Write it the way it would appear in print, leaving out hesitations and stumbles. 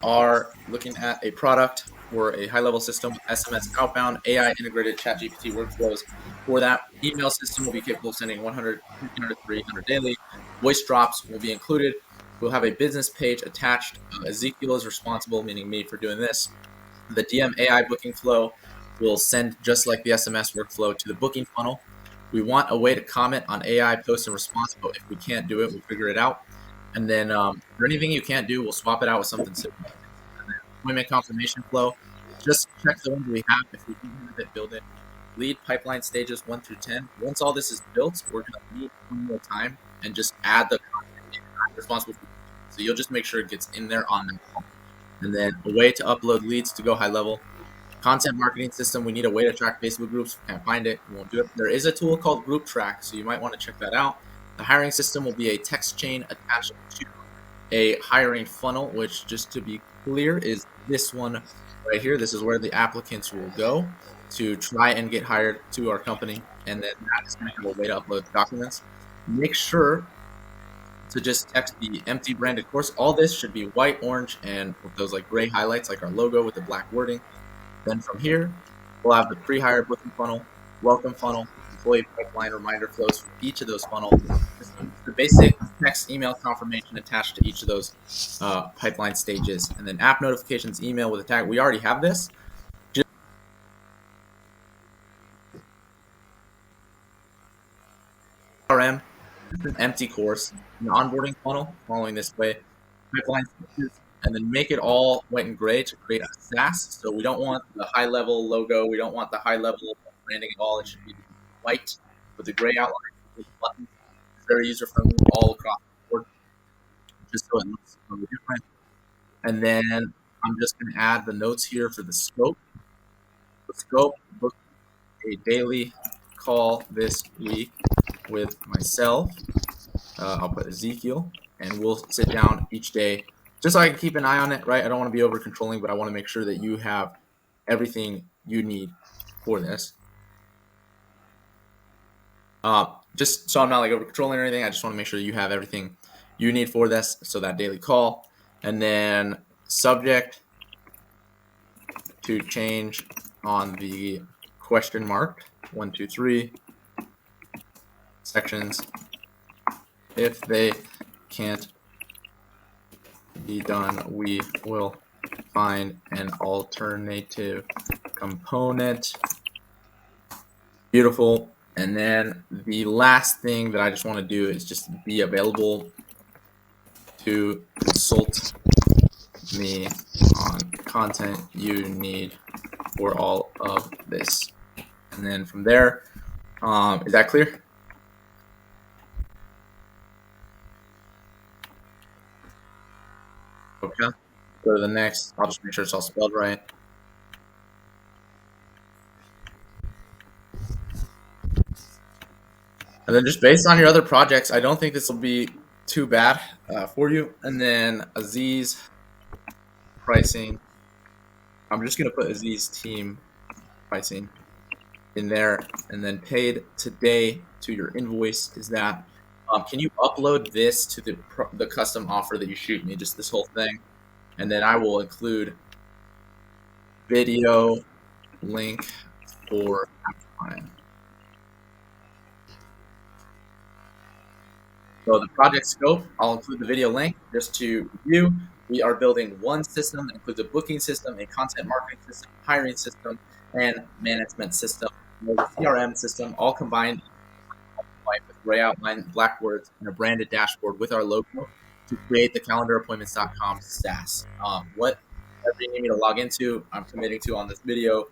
are looking at a product or a high-level system with SMS outbound AI integrated ChatGPT workflows. For that, email system will be capable of sending 100, 200, 300 daily. Voice drops will be included. We'll have a business page attached. Ezekiel is responsible, meaning me, for doing this. The DM AI booking flow will send just like the SMS workflow to the booking funnel. We want a way to comment on AI post and response, but if we can't do it, we'll figure it out. And then for anything you can't do, we'll swap it out with something simple. And then appointment confirmation flow, just check the ones we have. If we don't have it, build it. Lead pipeline stages 1 through 10. Once all this is built, we're going to meet one more time and just add the content responsible for. So you'll just make sure it gets in there on them. And then a way to upload leads to GoHighLevel. Content marketing system, we need a way to track Facebook groups. We can't find it, we won't do it. There is a tool called Group Track, so you might want to check that out. The hiring system will be a text chain attached to a hiring funnel, which, just to be clear, is this one right here. This is where the applicants will go to try and get hired to our company, and then that is going to have a way to upload documents. Make sure to just text the empty branded course. All this should be white, orange, and with those like gray highlights, like our logo with the black wording. Then from here, we'll have the pre-hire booking funnel, welcome funnel, employee pipeline reminder flows for each of those funnels. The basic text email confirmation attached to each of those pipeline stages. And then app notifications, email with a tag. We already have this. RM, an empty course, an onboarding funnel following this way, pipeline stages, and then make it all white and gray to create a SaaS. So we don't want the high level logo. We don't want the high level branding at all. It should be white with a gray outline with buttons. It's very user friendly all across the board, just so it looks a little different. And then I'm just going to add the notes here for the scope. The scope, book a daily call this week with myself. I'll put Ezekiel, and we'll sit down each day just so I can keep an eye on it, right? I don't want to be over controlling, but I want to make sure that you have everything you need for this. Just so I'm not like over controlling or anything, I just want to make sure you have everything you need for this. So that daily call, and then subject to change on the question mark 1, 2, 3 sections. If they can't be done, we will find an alternative component. Beautiful. And then the last thing that I just want to do is just be available to consult me on content you need for all of this. And then from there, is that clear? Okay. Go to the next. I'll just make sure it's all spelled right. And then just based on your other projects, I don't think this will be too bad for you. And then Aziz pricing. I'm just going to put Aziz team pricing in there, and then paid today to your invoice is that. Can you upload this to the custom offer that you shoot me, just this whole thing? And then I will include video link for time. So the project scope, I'll include the video link just to review. We are building one system that includes a booking system, a content marketing system, hiring system, and management system. The CRM system all combined with gray outline, black words, and a branded dashboard with our logo to create the calendarappointments.com SaaS. Whatever you need me to log into, I'm committing to on this video.